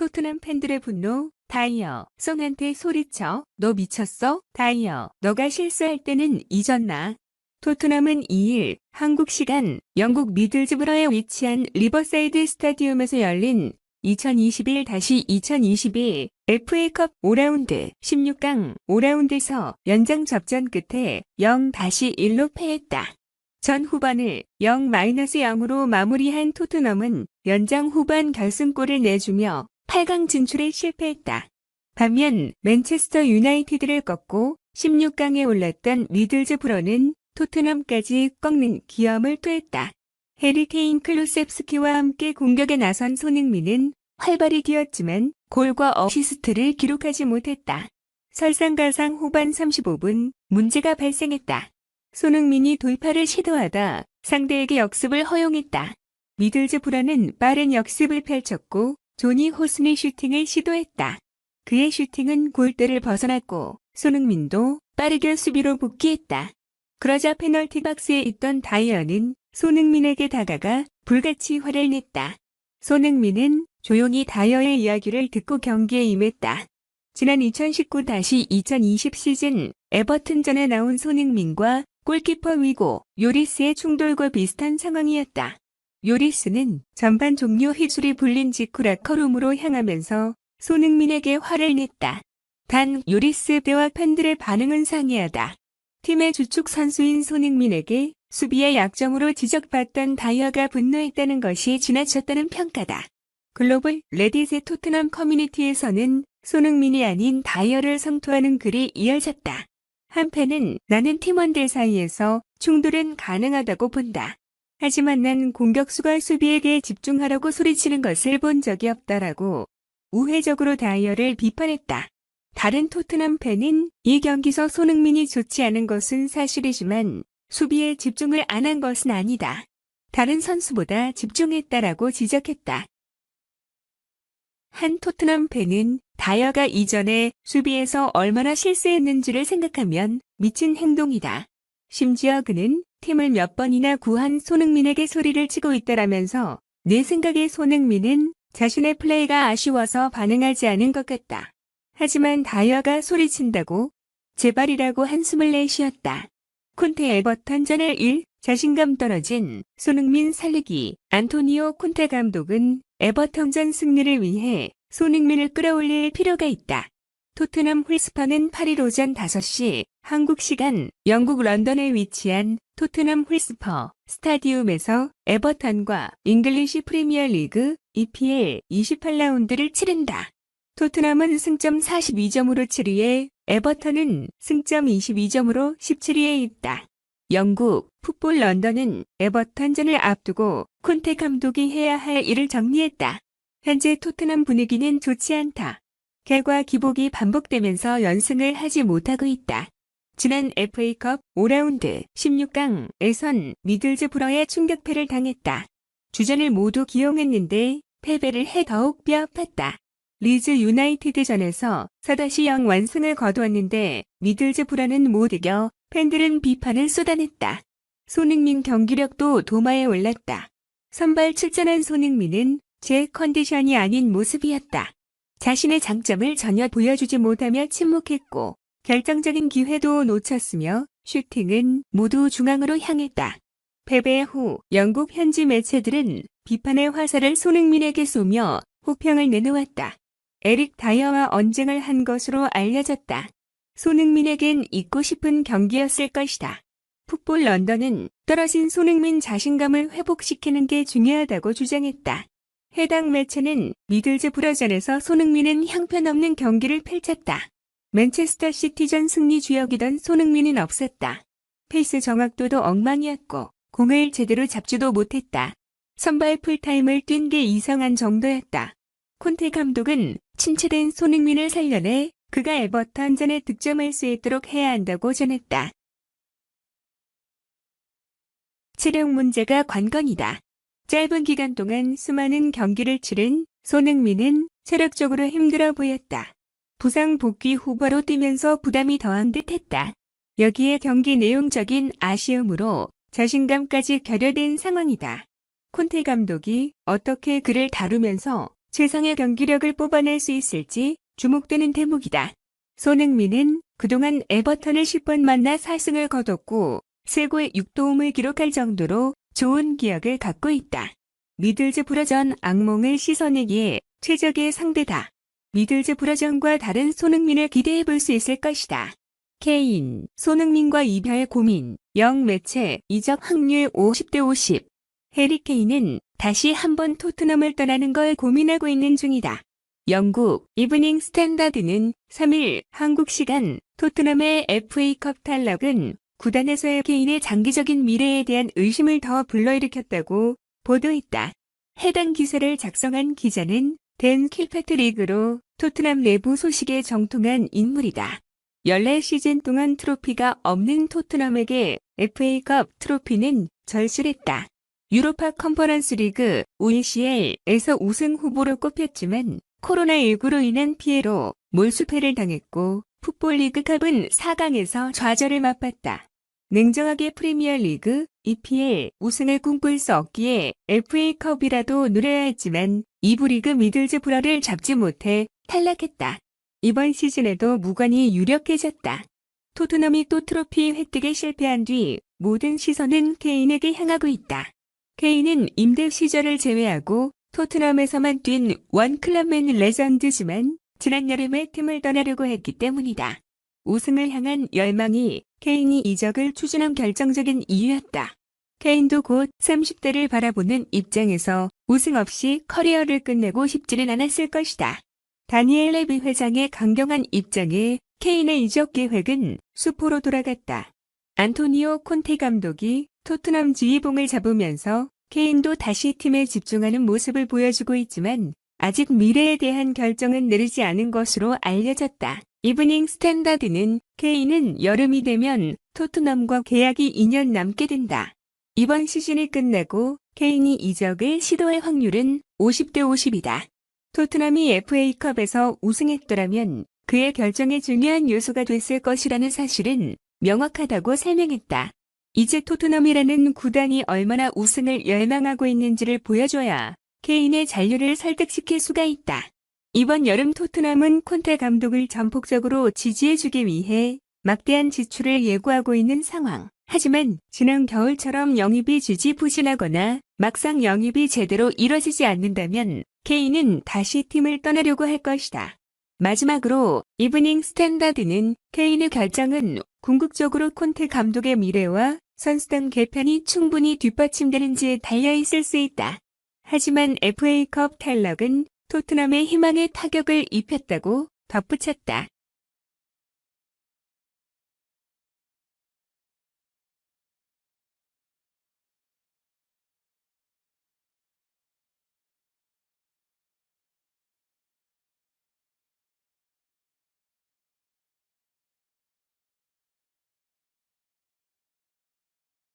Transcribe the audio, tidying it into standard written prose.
토트넘 팬들의 분노. 다이어, 손한테 소리쳐. 너 미쳤어? 다이어, 너가 실수할 때는 잊었나? 토트넘은 2일 한국 시간 영국 미들즈브러에 위치한 리버사이드 스타디움에서 열린 2021-2022 FA컵 5라운드 16강 5라운드에서 연장 접전 끝에 0-1로 패했다. 전 후반을 0-0으로 마무리한 토트넘은 연장 후반 결승골을 내주며 8강 진출에 실패했다. 반면 맨체스터 유나이티드를 꺾고 16강에 올랐던 미들즈브러는 토트넘까지 꺾는 기염을 토했다. 해리 케인 클루셉스키와 함께 공격에 나선 손흥민은 활발히 뛰었지만 골과 어시스트를 기록하지 못했다. 설상가상 후반 35분 문제가 발생했다. 손흥민이 돌파를 시도하다 상대에게 역습을 허용했다. 미들즈브러는 빠른 역습을 펼쳤고 조니 호슨의 슈팅을 시도했다. 그의 슈팅은 골대를 벗어났고 손흥민도 빠르게 수비로 복귀했다. 그러자 페널티 박스에 있던 다이어는 손흥민에게 다가가 불같이 화를 냈다. 손흥민은 조용히 다이어의 이야기를 듣고 경기에 임했다. 지난 2019-2020 시즌 에버튼전에 나온 손흥민과 골키퍼 위고 요리스의 충돌과 비슷한 상황이었다. 요리스는 전반 종료 휘슬이 불린 직후 라커룸으로 향하면서 손흥민에게 화를 냈다. 단 요리스 대와 팬들의 반응은 상이하다. 팀의 주축 선수인 손흥민에게 수비의 약점으로 지적받던 다이어가 분노했다는 것이 지나쳤다는 평가다. 글로벌 레딧의 토트넘 커뮤니티에서는 손흥민이 아닌 다이어를 성토하는 글이 이어졌다. 한편은 나는 팀원들 사이에서 충돌은 가능하다고 본다. 하지만 난 공격수가 수비에게 집중하라고 소리치는 것을 본 적이 없다라고 우회적으로 다이어를 비판했다. 다른 토트넘 팬은 이 경기에서 손흥민이 좋지 않은 것은 사실이지만 수비에 집중을 안 한 것은 아니다. 다른 선수보다 집중했다라고 지적했다. 한 토트넘 팬은 다이어가 이전에 수비에서 얼마나 실수했는지를 생각하면 미친 행동이다. 심지어 그는 팀을 몇 번이나 구한 손흥민에게 소리를 치고 있다라면서 내 생각에 손흥민은 자신의 플레이가 아쉬워서 반응하지 않은 것 같다. 하지만 다이어가 소리친다고 제발이라고 한숨을 내쉬었다. 콘테 에버턴전을 1 자신감 떨어진 손흥민 살리기. 안토니오 콘테 감독은 에버턴전 승리를 위해 손흥민을 끌어올릴 필요가 있다. 토트넘 홀스퍼는 8일 오전 5시 한국 시간 영국 런던에 위치한 토트넘 홀스퍼 스타디움에서 에버턴과 잉글리시 프리미어리그 EPL 28라운드를 치른다. 토트넘은 승점 42점으로 7위에 에버턴은 승점 22점으로 17위에 있다. 영국 풋볼 런던은 에버턴전을 앞두고 콘테 감독이 해야 할 일을 정리했다. 현재 토트넘 분위기는 좋지 않다. 결과 기복이 반복되면서 연승을 하지 못하고 있다. 지난 FA컵 5라운드 16강에선 미들즈브러에 충격패를 당했다. 주전을 모두 기용했는데 패배를 해 더욱 뼈아팠다. 리즈 유나이티드전에서 4-0 완승을 거두었는데 미들즈브러는 못 이겨 팬들은 비판을 쏟아냈다. 손흥민 경기력도 도마에 올랐다. 선발 출전한 손흥민은 제 컨디션이 아닌 모습이었다. 자신의 장점을 전혀 보여주지 못하며 침묵했고 결정적인 기회도 놓쳤으며 슈팅은 모두 중앙으로 향했다. 패배 후 영국 현지 매체들은 비판의 화살을 손흥민에게 쏘며 호평을 내놓았다. 에릭 다이어와 언쟁을 한 것으로 알려졌다. 손흥민에겐 잊고 싶은 경기였을 것이다. 풋볼 런던은 떨어진 손흥민 자신감을 회복시키는 게 중요하다고 주장했다. 해당 매체는 미들즈브러전에서 손흥민은 형편없는 경기를 펼쳤다. 맨체스터 시티전 승리 주역이던 손흥민은 없었다. 페이스 정확도도 엉망이었고 공을 제대로 잡지도 못했다. 선발 풀타임을 뛴 게 이상한 정도였다. 콘테 감독은 침체된 손흥민을 살려내 그가 에버턴전에 득점할 수 있도록 해야 한다고 전했다. 체력 문제가 관건이다. 짧은 기간 동안 수많은 경기를 치른 손흥민은 체력적으로 힘들어 보였다. 부상 복귀 후보로 뛰면서 부담이 더한 듯했다. 여기에 경기 내용적인 아쉬움으로 자신감까지 결여된 상황이다. 콘테 감독이 어떻게 그를 다루면서 최상의 경기력을 뽑아낼 수 있을지 주목되는 대목이다. 손흥민은 그동안 에버턴을 10번 만나 4승을 거뒀고 최고의 6도움을 기록할 정도로 좋은 기억을 갖고 있다. 미들즈브러전 악몽을 씻어내기에 최적의 상대다. 미들즈브러전과 다른 손흥민을 기대해 볼 수 있을 것이다. 케인, 손흥민과 이별 고민, 영매체 이적 확률 50대 50. 해리 케인은 다시 한번 토트넘을 떠나는 걸 고민하고 있는 중이다. 영국 이브닝 스탠다드는 3일 한국 시간 토트넘의 FA컵 탈락은 구단에서의 케인의 장기적인 미래에 대한 의심을 더 불러일으켰다고 보도했다. 해당 기사를 작성한 기자는 댄 킬패트릭으로 토트넘 내부 소식에 정통한 인물이다. 14시즌 동안 트로피가 없는 토트넘에게 FA컵 트로피는 절실했다. 유로파 컨퍼런스 리그 UECL에서 우승 후보로 꼽혔지만 코로나19로 인한 피해로 몰수패를 당했고 풋볼리그컵은 4강에서 좌절을 맛봤다. 냉정하게 프리미어리그, EPL 우승을 꿈꿀 수 없기에 FA컵이라도 노려야 했지만 2부 리그 미들즈브러를 잡지 못해 탈락했다. 이번 시즌에도 무관이 유력해졌다. 토트넘이 또 트로피 획득에 실패한 뒤 모든 시선은 케인에게 향하고 있다. 케인은 임대 시절을 제외하고 토트넘에서만 뛴 원클럽맨 레전드지만 지난 여름에 팀을 떠나려고 했기 때문이다. 우승을 향한 열망이 케인이 이적을 추진한 결정적인 이유였다. 케인도 곧 30대를 바라보는 입장에서 우승 없이 커리어를 끝내고 싶지는 않았을 것이다. 다니엘 레비 회장의 강경한 입장에 케인의 이적 계획은 수포로 돌아갔다. 안토니오 콘테 감독이 토트넘 지휘봉을 잡으면서 케인도 다시 팀에 집중하는 모습을 보여주고 있지만 아직 미래에 대한 결정은 내리지 않은 것으로 알려졌다. 이브닝 스탠다드는 케인은 여름이 되면 토트넘과 계약이 2년 남게 된다. 이번 시즌이 끝나고 케인이 이적을 시도할 확률은 50대 50이다. 토트넘이 FA컵에서 우승했더라면 그의 결정에 중요한 요소가 됐을 것이라는 사실은 명확하다고 설명했다. 이제 토트넘이라는 구단이 얼마나 우승을 열망하고 있는지를 보여줘야 케인의 잔류를 설득시킬 수가 있다. 이번 여름 토트넘은 콘테 감독을 전폭적으로 지지해주기 위해 막대한 지출을 예고하고 있는 상황. 하지만 지난 겨울처럼 영입이 지지부진하거나 막상 영입이 제대로 이뤄지지 않는다면 케인은 다시 팀을 떠나려고 할 것이다. 마지막으로 이브닝 스탠다드는 케인의 결정은 궁극적으로 콘테 감독의 미래와 선수단 개편이 충분히 뒷받침되는지에 달려있을 수 있다. 하지만 FA컵 탈락은 토트넘의 희망에 타격을 입혔다고 덧붙였다.